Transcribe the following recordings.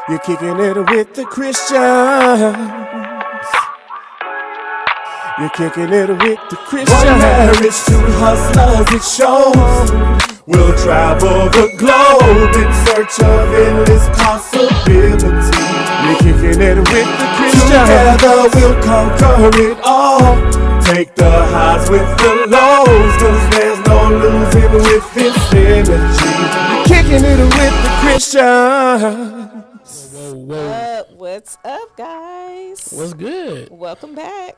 You're kicking it with the Christians. You're kicking it with the Christians. One marriage, two hustlers, it shows. We'll travel the globe in search of endless possibilities. You're kicking it with the Christians. Together we'll conquer it all. Take the highs with the lows, 'cause there's no losing with this energy. You're kicking it with the Christians. What's up, guys? What's good? Welcome back.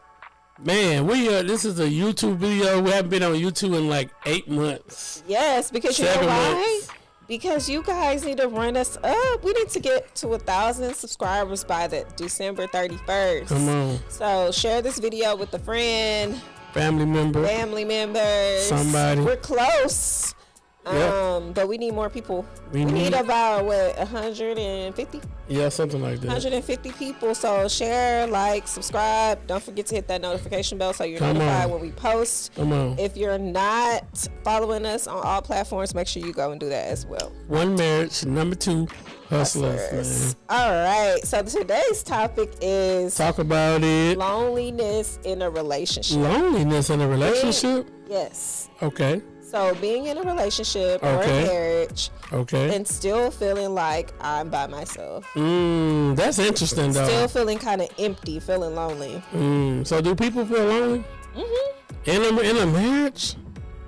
Man, this is a YouTube video. We haven't been on YouTube in like 8 months. Yes, because you know 7 why? months. Because you guys need to run us up. We need to get to 1,000 subscribers by the December 31st. Come on. So share this video with a friend, Family members. Somebody. We're close. Yep. But we need more people. We need about 150? Yeah, something like that. 150 people. So share, like, subscribe. Don't forget to hit that notification bell so you're notified when we post. Come on. If you're not following us on all platforms, make sure you go and do that as well. One marriage, number two, hustlers. All right. So today's topic is Talk about it. loneliness in a relationship. Loneliness in a relationship? Yes. Okay. So being in a relationship or a marriage and still feeling like I'm by myself. That's interesting though. Still feeling kind of empty, feeling lonely. So do people feel lonely? Mm-hmm. In a marriage?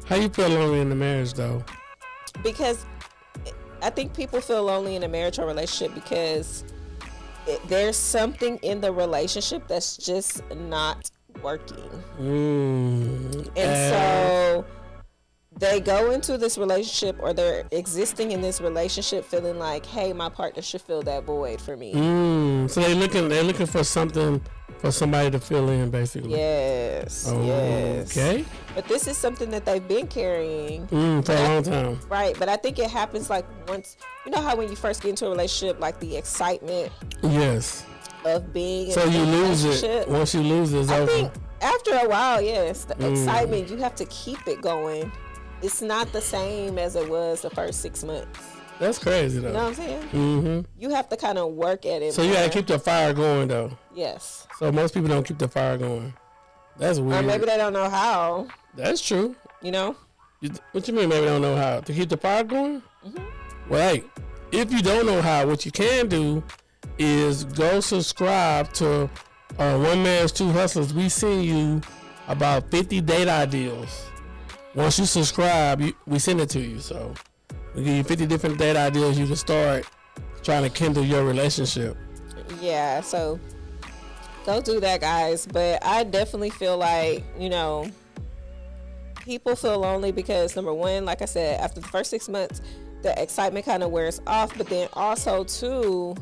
How you feel lonely in a marriage though? Because I think people feel lonely in a marriage or relationship because there's something in the relationship that's just not working. And so they go into this relationship or they're existing in this relationship feeling like, hey, my partner should fill that void for me. So they're looking for something for somebody to fill in, basically. Yes. Okay. But this is something that they've been carrying for a long time. Right. But I think it happens like once, you know how when you first get into a relationship, like the excitement of being in a relationship. So you lose it. Once you lose it, it's over. I think after a while, yes, the excitement, you have to keep it going. It's not the same as it was the first 6 months. That's crazy, though. You know what I'm saying? Mm-hmm. You have to kind of work at it. So you got to keep the fire going, though. Yes. So most people don't keep the fire going. That's weird. Or maybe they don't know how. That's true. You know? What you mean maybe they don't know how? To keep the fire going? Mm-hmm. Well, hey, if you don't know how, what you can do is go subscribe to One Man's Two Hustlers. We send you about 50 date ideas. Once you subscribe, we send it to you. So we give you 50 different date ideas. You can start trying to kindle your relationship. Yeah, so go do that, guys. But I definitely feel like, people feel lonely because, number one, like I said, after the first 6 months, the excitement kind of wears off. But then also, too,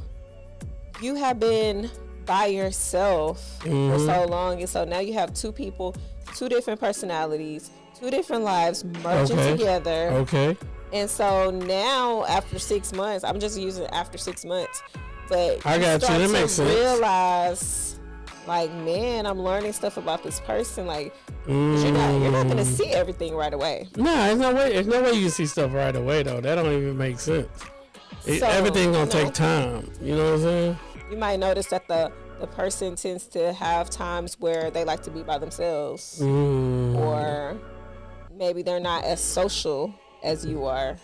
you have been by yourself for so long. And so now you have two people, two different personalities, two different lives merging together. Okay. And so now after 6 months, I'm just using after 6 months, but I got you. That makes sense. Realize, like, man, I'm learning stuff about this person. Like, you're not gonna see everything right away. There's no way you can see stuff right away though. That don't even make sense. Everything gonna take time. You know what I'm saying? You might notice that the person tends to have times where they like to be by themselves, or maybe they're not as social as you are,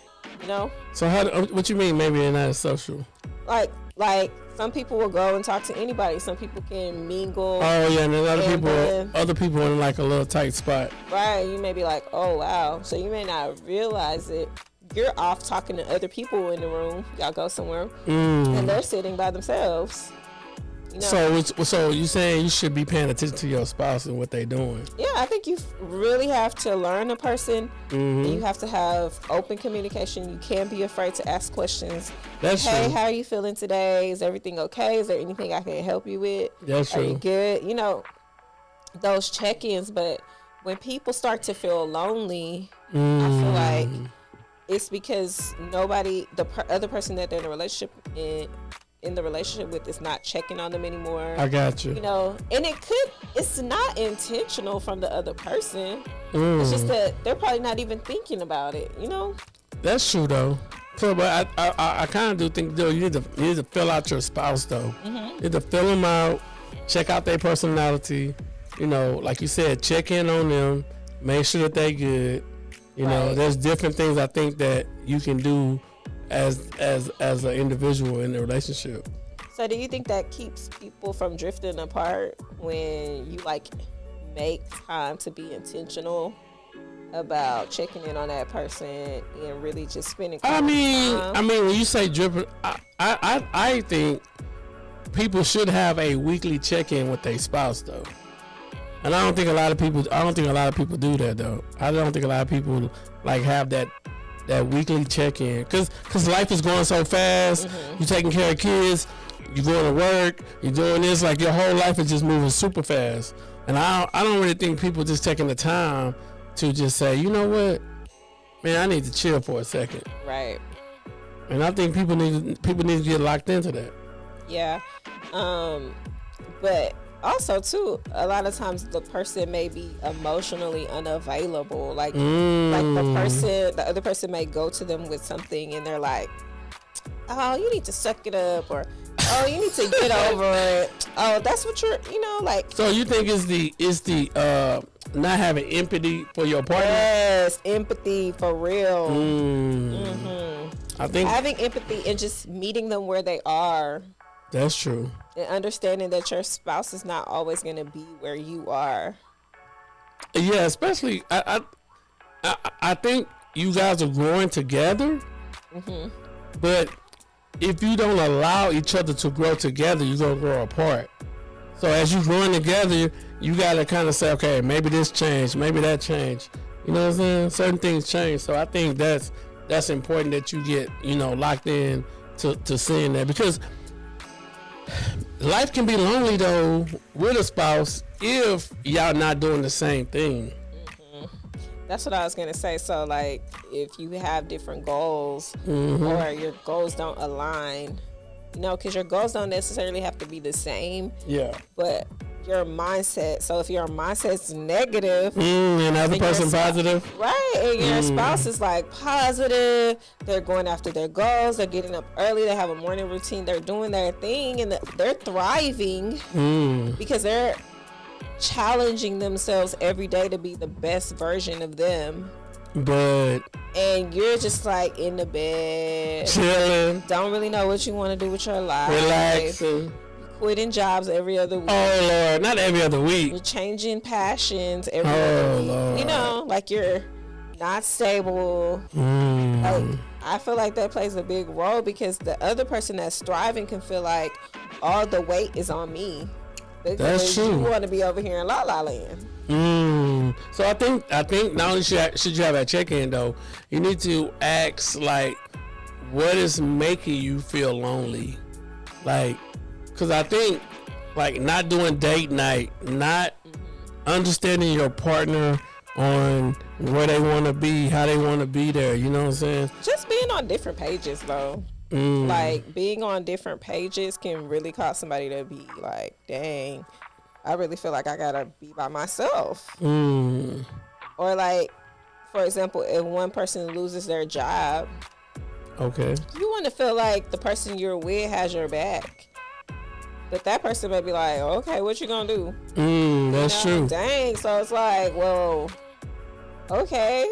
So what you mean maybe they're not as social? Like some people will go and talk to anybody. Some people can mingle. Oh yeah, and then other people in like a little tight spot. Right, you may be like, oh wow. So you may not realize it. You're off talking to other people in the room. Y'all go somewhere, and they're sitting by themselves. So you saying you should be paying attention to your spouse and what they're doing? Yeah, I think you really have to learn a person. And you have to have open communication. You can't be afraid to ask questions. That's true. Hey, how are you feeling today? Is everything okay? Is there anything I can help you with? That's true. Are you good? Those check-ins. But when people start to feel lonely, I feel like it's because the other person that they're in a relationship in the relationship with is not checking on them anymore. I got you. And it's not intentional from the other person. It's just that they're probably not even thinking about it, That's true though. So, but I kind of do think though you need to fill out your spouse though. You need to fill them out, check out their personality. You know, like you said, check in on them, make sure that they good. You know, there's different things I think that you can do as an individual in the relationship. So do you think that keeps people from drifting apart when you like make time to be intentional about checking in on that person and really just spending time? I mean, when you say dripping, I think people should have a weekly check-in with their spouse though. And I don't think a lot of people do that though. I don't think a lot of people like have that weekly check-in because life is going so fast. You're taking care of kids, you're going to work, you're doing this, like your whole life is just moving super fast. And I don't really think people just taking the time to just say, you know what, man, I need to chill for a second. Right. And I think people need to get locked into that. Yeah. But also too, a lot of times the person may be emotionally unavailable. Like the other person may go to them with something and they're like, oh, you need to suck it up, or oh, you need to get over it. Oh, that's what you're, like. So you think it's the not having empathy for your partner? Yes, empathy for real. I think having empathy and just meeting them where they are. That's true. And understanding that your spouse is not always going to be where you are. Yeah, especially I think you guys are growing together. But if you don't allow each other to grow together, you're gonna grow apart. So as you're growing together, you gotta kind of say, okay, maybe this changed, maybe that changed. You know what I'm saying? Certain things change. So I think that's important that you get, locked in to seeing that, because life can be lonely though with a spouse if y'all not doing the same thing. That's what I was going to say. So, like, if you have different goals or your goals don't align, because your goals don't necessarily have to be the same. Yeah. But your mindset. So, if your mindset's negative. And other person positive. Right. And your spouse is, like, positive. They're going after their goals. They're getting up early. They have a morning routine. They're doing their thing. And they're thriving because they're challenging themselves every day to be the best version of them. And you're just like in the bed chilling, don't really know what you want to do with your life, relaxing, quitting jobs every other week. Oh Lord, not every other week. You're changing passions every other week. Lord. Like you're not stable. Like I feel like that plays a big role, because the other person that's thriving can feel like all the weight is on me. That's true. You want to be over here in La La Land. So I think not only should you have that check-in though, you need to ask like, what is making you feel lonely? Like, because I think like not doing date night, not understanding your partner on where they want to be, how they want to be there. You know what I'm saying? Just being on different pages though. Like being on different pages can really cause somebody to be like, dang, I really feel like I gotta be by myself. Or like, for example, if one person loses their job, you want to feel like the person you're with has your back. But that person may be like, okay, what you gonna do? That's true. Dang. So it's like, well, okay.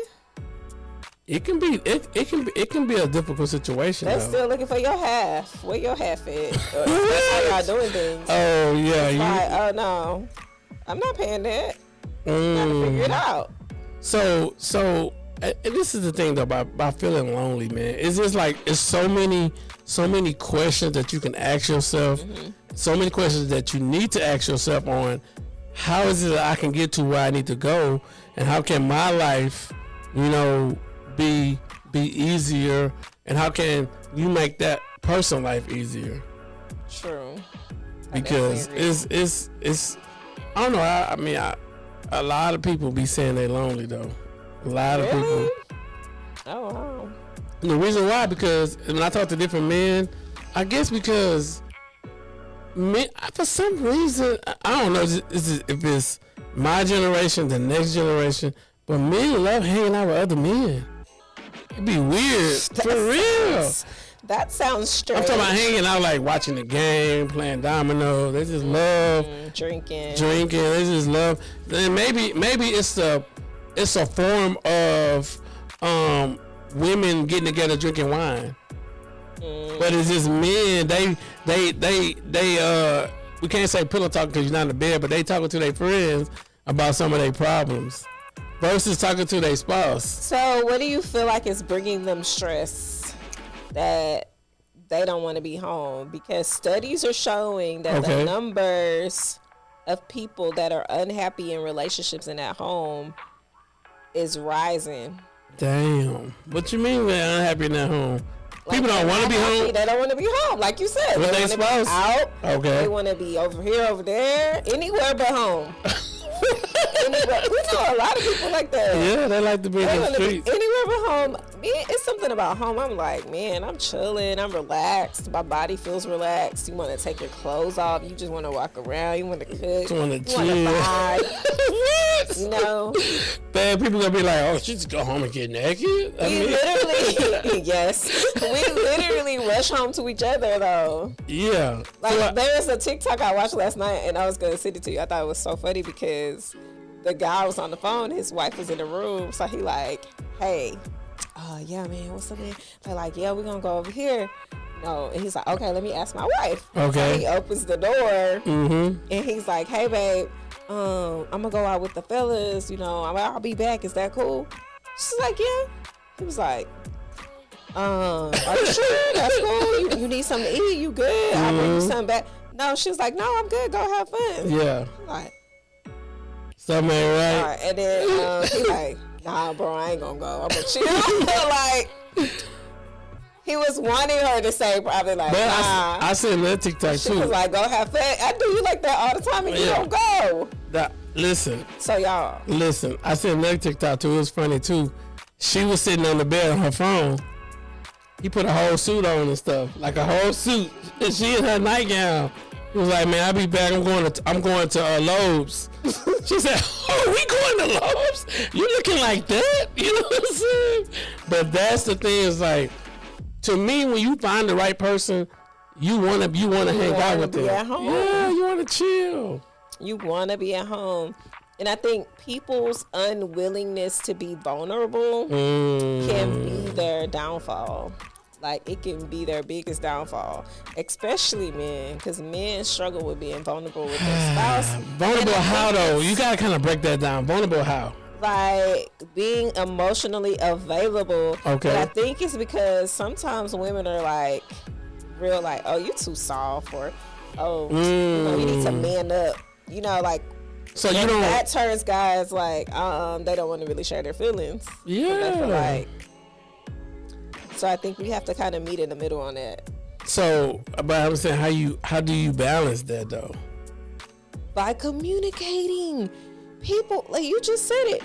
It can be a difficult situation. They're still looking for your half. Where your half is? That's how y'all doing things. Oh yeah. Oh no, I'm not paying that. Gotta figure it out. So and this is the thing though about feeling lonely, man. It's just like it's so many questions that you can ask yourself. So many questions that you need to ask yourself on how is it that I can get to where I need to go, and how can my life, be easier, and how can you make that person life easier? True. Because it's I don't know. I mean, a lot of people be saying they lonely though. A lot of people. Oh wow. And the reason why, because when I talk to different men, I guess because men, for some reason, I don't know if it's my generation, the next generation, but men love hanging out with other men. It'd be weird. For real. That sounds strange. I'm talking about hanging out, like watching the game, playing domino. They just love drinking. They just love. Then maybe it's a form of women getting together drinking wine. But it's just men. They we can't say pillow talk because you're not in the bed, but they talking to their friends about some of their problems versus talking to their spouse. So what do you feel like is bringing them stress that they don't want to be home? Because studies are showing that the numbers of people that are unhappy in relationships and at home is rising. Damn. What you mean they're unhappy in at home? Like, people don't want to be home. They don't want to be home, like you said. With they want to be out. Okay. They want to be over here, over there, anywhere but home. We know a lot of people like that. Yeah, they like to be in the streets. Anywhere but home. Man, it's something about home. I'm like, man, I'm chilling. I'm relaxed. My body feels relaxed. You want to take your clothes off. You just want to walk around. You want to cook. You want to chill. Vibe. You know? Bad people going to be like, oh, she just go home and get naked? Literally, yes. We literally rush home to each other, though. Yeah. Like, there's a TikTok I watched last night, and I was going to send it to you. I thought it was so funny because the guy was on the phone. His wife was in the room. So he like, hey, yeah, man, what's up, man? They're like, yeah, we're going to go over here. No, and he's like, okay, let me ask my wife. Okay. So he opens the door, and he's like, hey, babe, I'm going to go out with the fellas. You know, I'll be back. Is that cool? She's like, yeah. He was like, are you sure? That's cool. You need something to eat? You good? I'll bring you something back. No, she was like, no, I'm good. Go have fun. Yeah. Like, something ain't right. All right. And then he like, nah, bro, I ain't gonna go. I'm gonna chill. Like, he was wanting her to say probably like, but nah. I said that TikTok she too. She was like, go have fun. I do you like that all the time and you don't go. Listen. So y'all. Listen, I said another TikTok too. It was funny too. She was sitting on the bed on her phone. He put a whole suit on and stuff, like a whole suit. And she in her nightgown. He was like, man, I'll be back. I'm going to Lowe's. She said, oh, we going to Lowe's? You looking like that? You know what I'm saying? But that's the thing is like, to me, when you find the right person, you wanna hang out with them. Yeah, you wanna chill. You wanna be at home. And I think people's unwillingness to be vulnerable can be their downfall. Like, it can be their biggest downfall, especially men, because men struggle with being vulnerable with their spouse. Vulnerable how, though? You got to kind of break that down. Vulnerable how? Like, being emotionally available. Okay. And I think it's because sometimes women are, like, real, like, oh, you too soft, or, oh, you know, you need to man up. You know, like, so you don't. That turns guys, like, they don't want to really share their feelings. Yeah. So I think we have to kind of meet in the middle on that. So, but I'm saying, how do you balance that though? By communicating. People, like you just said it.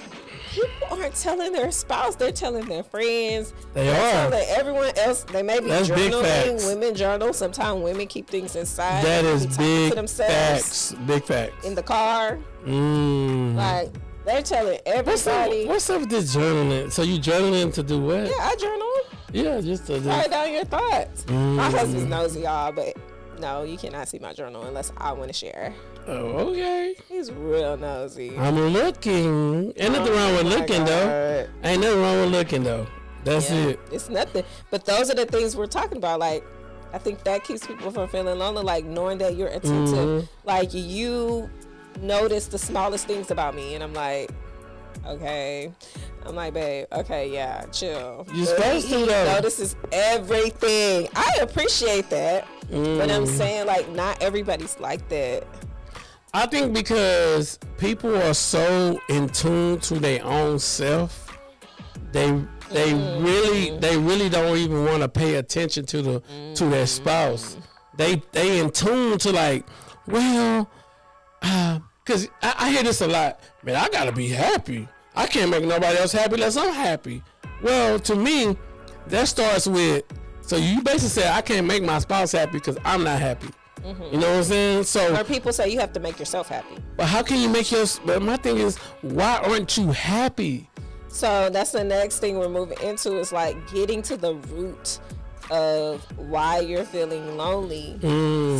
People aren't telling their spouse; they're telling their friends. They're telling everyone else. They may be journaling. Women journal. Sometimes women keep things inside. That is big to themselves. Facts. Big facts. In the car. Like they're telling everybody. What's up with this journaling? So you journaling to do what? Yeah, I journal. Yeah, just to write down your thoughts. My husband's nosy, y'all, but no, you cannot see my journal unless I want to share. Oh, okay. He's real nosy. I'm looking. Ain't nothing wrong with looking, though. Ain't nothing wrong with looking, though. That's it. It's nothing. But those are the things we're talking about. Like, I think that keeps people from feeling lonely. Like, knowing that you're attentive. Like, you notice the smallest things about me. And I'm like, okay. I'm like, babe, okay, yeah, chill. You're supposed to, though. Notices everything. I appreciate that. But I'm saying, like, not everybody's like that. I think because people are so in tune to their own self, they really don't even want to pay attention to their spouse. They in tune to like, well, because I hear this a lot. Man, I gotta be happy. I can't make nobody else happy unless I'm happy. Well, to me, that starts with, so you basically say I can't make my spouse happy because I'm not happy. You know what I'm saying? So, or people say you have to make yourself happy. But how can you make but my thing is, why aren't you happy? So that's the next thing we're moving into is like getting to the root of why you're feeling lonely.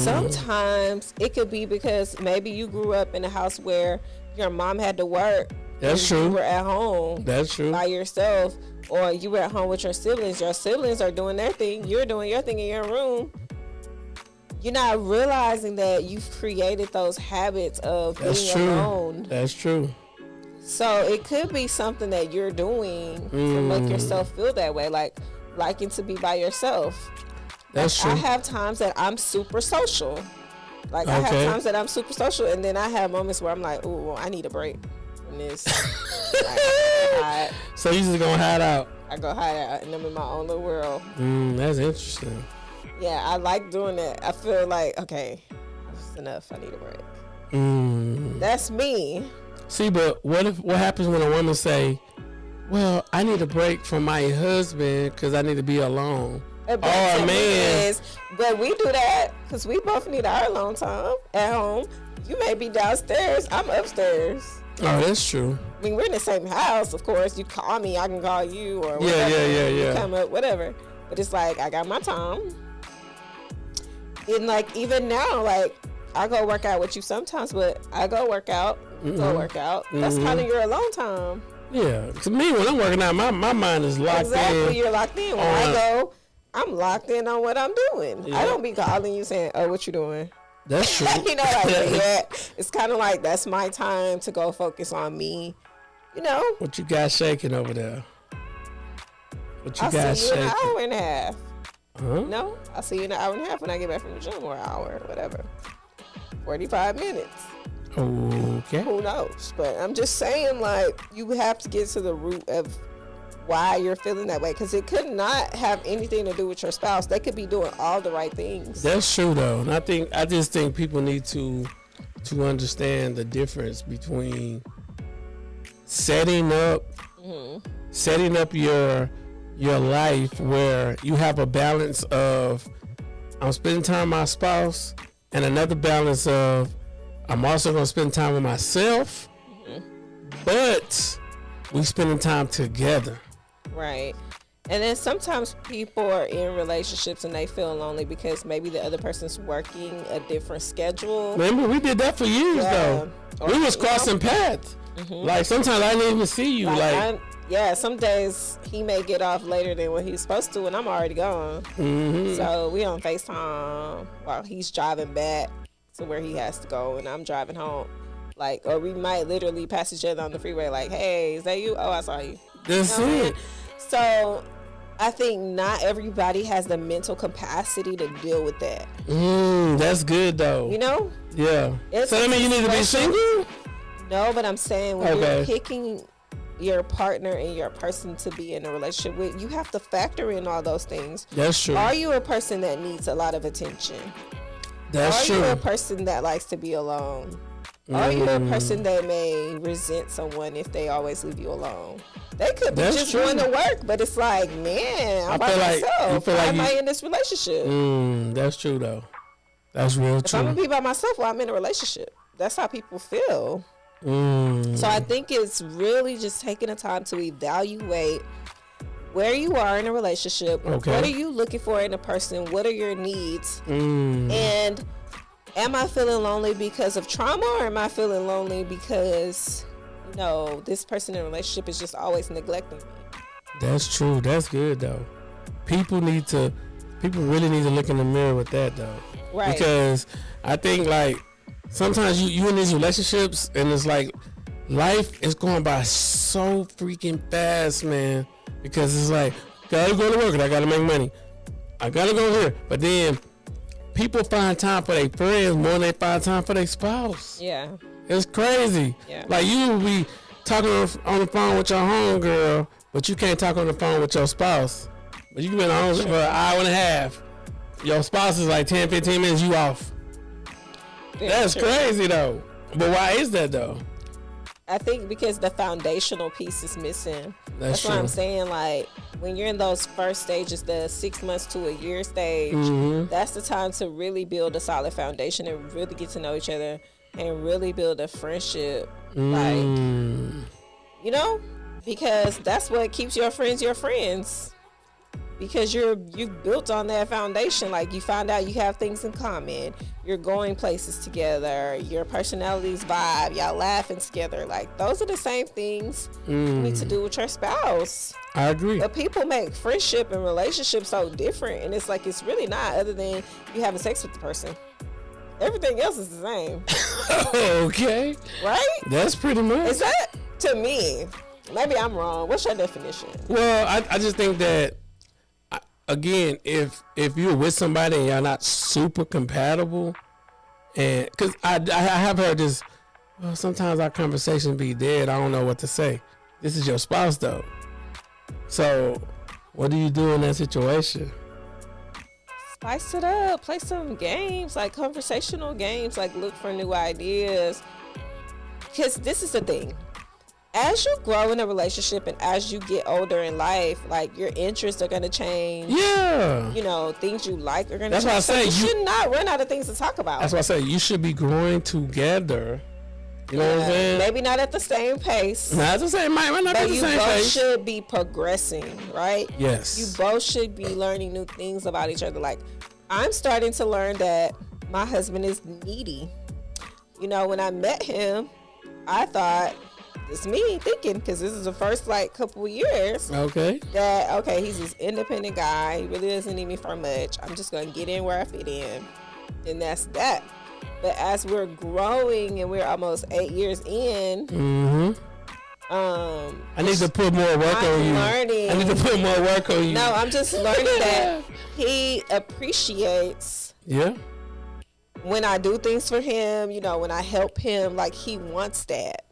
Sometimes it could be because maybe you grew up in a house where your mom had to work. That's true. You were at home. That's true. By yourself, or you were at home with your siblings. Your siblings are doing their thing. You're doing your thing in your room. You're not realizing that you've created those habits of being alone. That's true. So it could be something that you're doing to make yourself feel that way, like liking to be by yourself. That's true. I have times that I'm super social. Like I have times that I'm super social, and then I have moments where I'm like, "Ooh, well, I need a break from this." So you just gonna hide out? I go hide out, and I'm in my own little world. That's interesting. Yeah, I like doing that. I feel like, okay, that's enough. I need a break. That's me. See, but what happens when a woman say, "Well, I need a break from my husband because I need to be alone"? Or a man. But we do that because we both need our alone time at home. You may be downstairs. I'm upstairs. Oh, that's true. I mean, we're in the same house, of course. You call me, I can call you, or whatever. Yeah. You come up, whatever. But it's like, I got my time. And like, even now, like, I go work out with you sometimes, but I go work out. Go work out. That's kind of your alone time. Yeah. To me, when I'm working out, my mind is locked in. Exactly. You're locked in. When I go, I'm locked in on what I'm doing. Yeah. I don't be calling you saying, "Oh, what you doing?" That's true. You know, like that. It's kind of like that's my time to go focus on me. You know. What you got shaking over there? What you I'll got see you shaking? in an hour and a half. Huh? No, I'll see you in an hour and a half when I get back from the gym, or an hour, whatever. 45 minutes. Okay. Who knows? But I'm just saying, like, you have to get to the root of why you're feeling that way, because it could not have anything to do with your spouse. They could be doing all the right things. That's true, though. And I just think people need to understand the difference between setting up your life where you have a balance of I'm spending time with my spouse, and another balance of I'm also going to spend time with myself, but we spending time together. Right. And then sometimes people are in relationships and they feel lonely because maybe the other person's working a different schedule. Remember, we did that for years, though. Or, we was crossing paths. Like, sometimes I didn't even see you. Some days he may get off later than what he's supposed to, and I'm already gone. So we on FaceTime while he's driving back to where he has to go, and I'm driving home. Like, or we might literally pass each other on the freeway, like, "Hey, is that you? Oh, I saw you." That's it. So I think not everybody has the mental capacity to deal with that. That's good, though. You know? Yeah. So that means you need to be single? No, but I'm saying when you're picking your partner and your person to be in a relationship with, you have to factor in all those things. That's true. Are you a person that needs a lot of attention? That's true. Are you a person that likes to be alone? Are you a person that may resent someone if they always leave you alone? They could be just going to work, but it's like, man, I'm by myself. Why am I in this relationship? That's true, though. That's real true. If I'm going to be by myself, well, I'm in a relationship. That's how people feel. So I think it's really just taking the time to evaluate where you are in a relationship. Okay. What are you looking for in a person? What are your needs? And am I feeling lonely because of trauma, or am I feeling lonely because, you know, this person in a relationship is just always neglecting me? That's true. That's good, though. People really need to look in the mirror with that, though. Right. Because I think, like, sometimes you in these relationships, and it's like life is going by so freaking fast, man. Because it's like, gotta go to work and I gotta make money. I gotta go here. But then people find time for their friends more than they find time for their spouse. Yeah. It's crazy. Yeah. Like, you will be talking on the phone with your homegirl, but you can't talk on the phone with your spouse. But you can be on the phone for an hour and a half. Your spouse is like 10, 15 minutes, you off. That's crazy, though. But why is that, though? I think because the foundational piece is missing. That's true. what I'm saying. Like, when you're in those first stages, the 6 months to a year stage, that's the time to really build a solid foundation and really get to know each other and really build a friendship. Like, you know, because that's what keeps your friends. Because you've built on that foundation. Like, you find out you have things in common. You're going places together. Your personalities vibe. Y'all laughing together. Like, those are the same things you need to do with your spouse. I agree. But people make friendship and relationships so different, and it's like it's really not, other than you having sex with the person. Everything else is the same. Okay. Right? That's pretty much. Is that, to me? Maybe I'm wrong. What's your definition? Well, I just think that, again, if you're with somebody and y'all not super compatible, and because I have heard this, well, sometimes our conversation be dead. I don't know what to say. This is your spouse, though. So, what do you do in that situation? Spice it up. Play some games, like conversational games, like look for new ideas. Because this is the thing. As you grow in a relationship and as you get older in life, like, your interests are going to change. Yeah. You know, things you like are going to change. That's why I say you should not run out of things to talk about. That's why I say you should be growing together. You know what I'm saying? Maybe not at the same pace. Not at the same, might not but be the you same both pace. should be progressing, right? Yes. You both should be learning new things about each other. Like, I'm starting to learn that my husband is needy. You know, when I met him, I thought, it's me thinking, because this is the first like couple of years. Okay. That, okay, he's this independent guy. He really doesn't need me for much. I'm just going to get in where I fit in. And that's that. But as we're growing and we're almost 8 years in, I need to put more work on you. Learning. I need to put more work on you. No, I'm just learning that he appreciates when I do things for him, you know, when I help him, like, he wants that.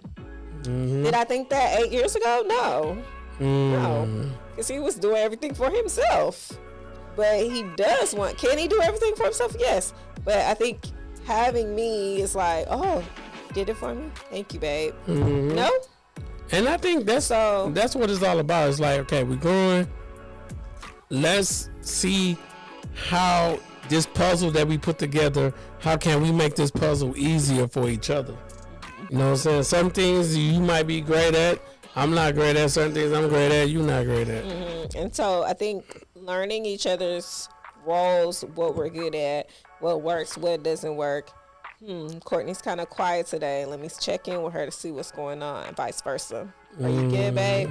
Did I think that 8 years ago? No. No. Because he was doing everything for himself. But he does want, can he do everything for himself? Yes. But I think having me is like, oh, did it for me? Thank you, babe. No? And I think that's what it's all about. It's like, okay, we're going, let's see how this puzzle that we put together, how can we make this puzzle easier for each other? You know what I'm saying? Some things you might be great at, I'm not great at. Certain things I'm great at, you're not great at. And so I think learning each other's roles, what we're good at, what works, what doesn't work. Courtney's kind of quiet today. Let me check in with her to see what's going on, vice versa. Are you good, babe?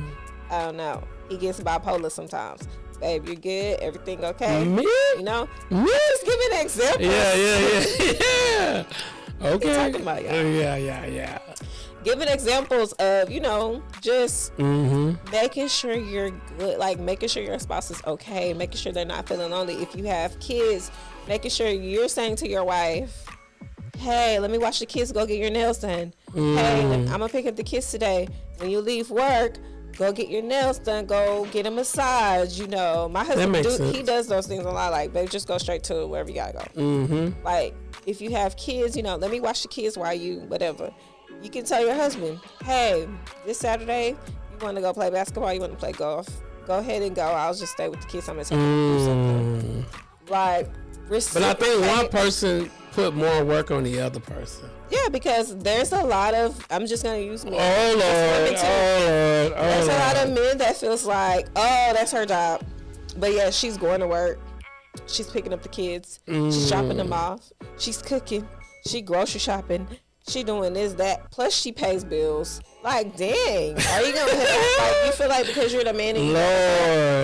I don't know. He gets bipolar sometimes. Babe, you good? Everything okay? Me? You know? Just give an example. Yeah. Okay. Talking about y'all. Yeah. Giving examples of, you know, just making sure you're good, like making sure your spouse is okay, making sure they're not feeling lonely. If you have kids, making sure you're saying to your wife, hey, let me watch the kids go get your nails done. Hey, I'm going to pick up the kids today. When you leave work, go get your nails done. Go get a massage. You know, my husband, he does those things a lot. Like, babe, just go straight to wherever you got to go. Like, if you have kids, you know, let me watch the kids while you, whatever. You can tell your husband, hey, this Saturday, you want to go play basketball, you want to play golf, go ahead and go. I'll just stay with the kids. I'm going to take them to do something. Like, but I think one person put more work on the other person. Yeah, because there's a lot of, I'm just going to use men. Oh, Lord. There's a lot of men that feels like, oh, that's her job. But yeah, she's going to work. She's picking up the kids. She's dropping them off. She's cooking. She grocery shopping. She doing this, that. Plus, she pays bills. Like, dang. Are you going to like, you feel like because you're the man in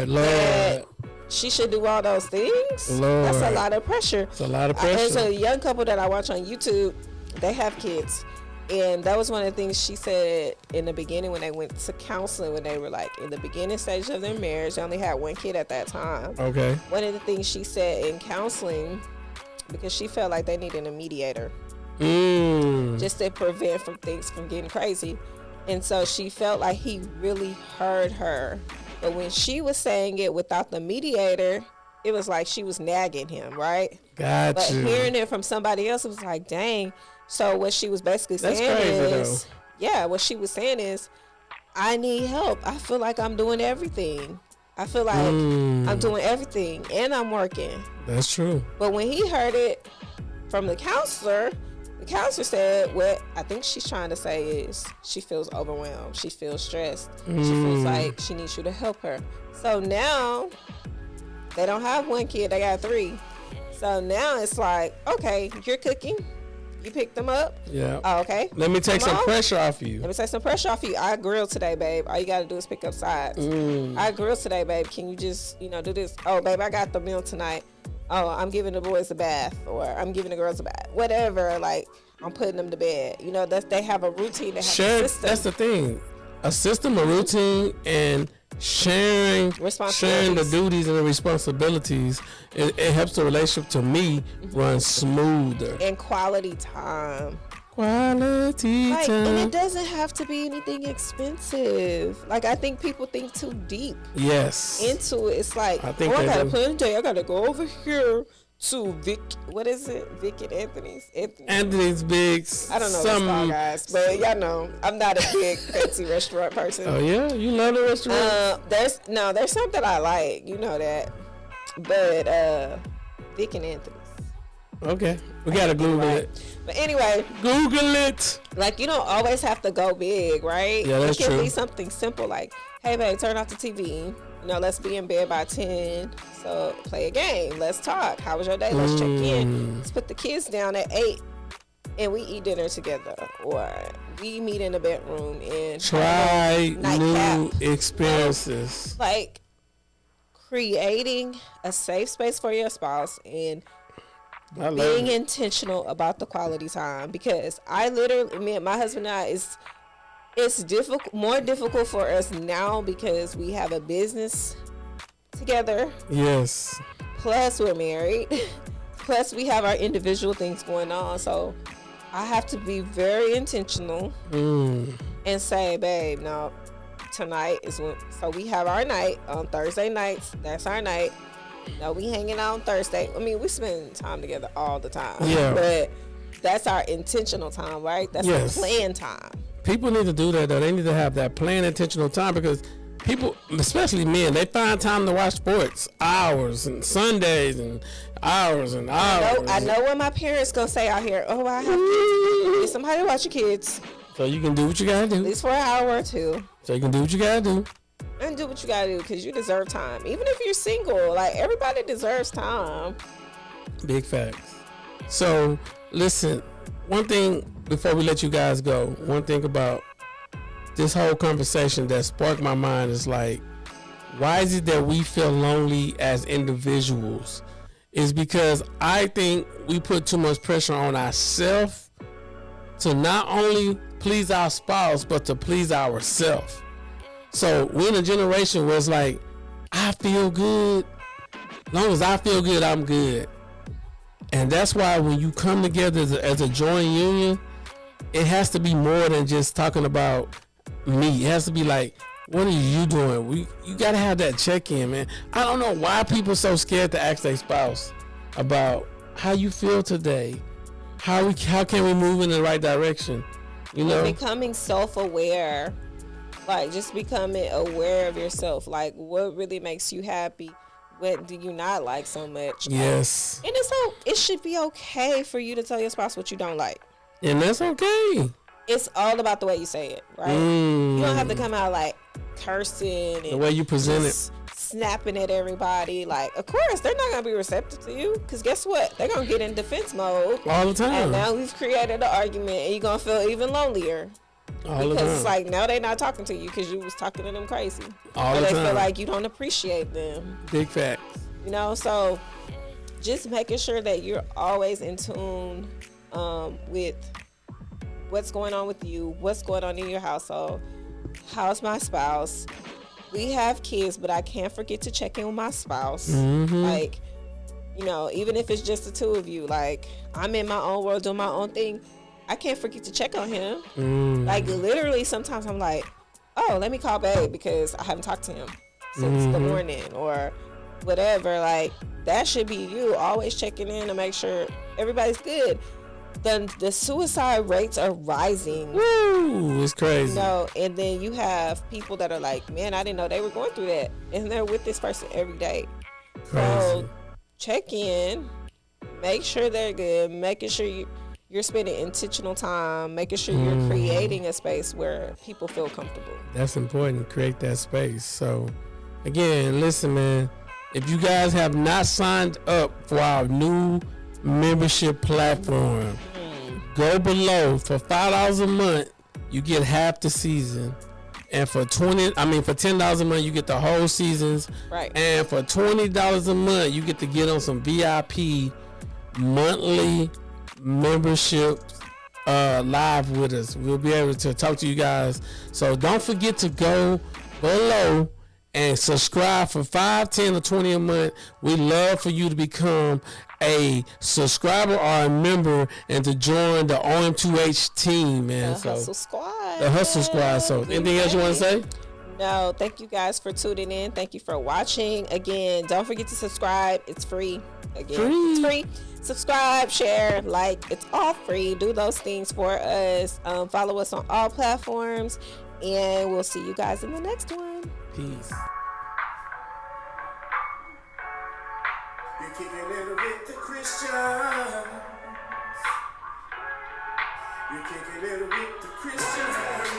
Lord. She should do all those things? Lord. That's a lot of pressure. It's a lot of pressure. There's a young couple that I watch on YouTube. They have kids. And that was one of the things she said in the beginning when they went to counseling, when they were like in the beginning stage of their marriage. They only had one kid at that time. Okay. One of the things she said in counseling, because she felt like they needed a mediator. Just to prevent from things from getting crazy. And so she felt like he really heard her. But when she was saying it without the mediator, it was like she was nagging him, right? Gotcha. But hearing it from somebody else, it was like, dang. So what she was basically saying what she was saying is, I need help. I feel like I'm doing everything. I feel like I'm doing everything and I'm working. That's true. But when he heard it from the counselor counselor said what I think she's trying to say is she feels overwhelmed. She feels stressed. She feels like she needs you to help her. So now they don't have one kid. They got 3. So now it's like, okay, you're cooking. You picked them up. Yeah. Oh, okay. Let me take some pressure off you. Let me take some pressure off you. I grilled today, babe. All you got to do is pick up sides. I grilled today, babe. Can you just, do this? Oh, babe, I got the meal tonight. Oh, I'm giving the boys a bath, or I'm giving the girls a bath. Whatever, like, I'm putting them to bed. They have a routine. They have a system. That's the thing. A system, a routine, and sharing the duties and the responsibilities, it helps the relationship, to me, run smoother. And quality time. Time. And it doesn't have to be anything expensive. Like, I think people think too deep. Yes. Into it. It's like, I gotta plan a day. I gotta go over here to Vic and Anthony's Bigs. I don't know what's called, guys, but y'all know I'm not a big fancy restaurant person. Oh yeah, you love the restaurant. There's something I like, you know that, but Vic and Anthony's. Okay, we gotta Google it. But anyway, Google it. Like, you don't always have to go big, right? Yeah, that's true. It can be something simple like, hey babe, turn off the TV. Let's be in bed by 10. So play a game. Let's talk. How was your day? Let's check in. Let's put the kids down at 8 and we eat dinner together. Or we meet in the bedroom and try new experiences. Like creating a safe space for your spouse and being intentional about the quality time. Because me and my husband and I, it's more difficult for us now because we have a business together. Yes. Plus we're married. Plus we have our individual things going on. So I have to be very intentional and say, babe, no, tonight is when. So we have our night on Thursday nights. That's our night. No, we hanging out on Thursday. I mean, we spend time together all the time. Yeah. But that's our intentional time, right? That's the plan time. People need to do that, though. They need to have that planned, intentional time, because people, especially men, they find time to watch sports, hours and Sundays and hours and hours. I know what my parents gonna say out here. Oh, I have to get somebody to watch your kids. So you can do what you gotta do. At least for an hour or two. So you can do what you gotta do. And do what you gotta do, because you deserve time. Even if you're single, like, everybody deserves time. Big facts. So, listen, one thing before we let you guys go, one thing about this whole conversation that sparked my mind is like, why is it that we feel lonely as individuals? Is because I think we put too much pressure on ourselves to not only please our spouse, but to please ourselves. So we're in a generation where it's like, I feel good. As long as I feel good, I'm good. And that's why when you come together as a joint union, it has to be more than just talking about me. It has to be like, what are you doing? You got to have that check-in, man. I don't know why people are so scared to ask their spouse about how you feel today. How can we move in the right direction? Becoming self-aware. Like, just becoming aware of yourself. Like, what really makes you happy? What do you not like so much? Yes. And it should be okay for you to tell your spouse what you don't like. And that's okay. It's all about the way you say it, right? You don't have to come out like cursing and the way you present it, snapping at everybody. Like, of course, they're not going to be receptive to you, because guess what? They're going to get in defense mode all the time. And now we've created an argument, and you're going to feel even lonelier. Because it's like, now they're not talking to you because you was talking to them crazy. All the time. They feel like you don't appreciate them. Big facts. So just making sure that you're always in tune with what's going on with you, what's going on in your household. How's my spouse? We have kids, but I can't forget to check in with my spouse. Like, even if it's just the two of you, like, I'm in my own world doing my own thing. I can't forget to check on him. Like, literally, sometimes I'm like, oh, let me call babe because I haven't talked to him since the morning or whatever. Like, that should be you always checking in to make sure everybody's good. The suicide rates are rising. Woo, it's crazy. And then you have people that are like, man, I didn't know they were going through that. And they're with this person every day. Crazy. So check in, make sure they're good, making sure you're spending intentional time making sure you're creating a space where people feel comfortable. That's important. Create that space. So, again, listen, man. If you guys have not signed up for our new membership platform, go below. For $5 a month, you get half the season. And for $10 a month, you get the whole seasons. Right. And for $20 a month, you get to get on some VIP monthly memberships live with us. We'll be able to talk to you guys. So don't forget to go below and subscribe for $5, $10, or $20 a month. We love for you to become a subscriber or a member and to join the OM2H team, man. The Hustle Squad. The Hustle Squad. So anything else you want to say? No, thank you guys for tuning in. Thank you for watching. Again, don't forget to subscribe. It's free. It's free. Subscribe, share, like. It's all free. Do those things for us. Follow us on all platforms. And we'll see you guys in the next one. Peace. You kicking it with the Christians. You kicking it with the Christians.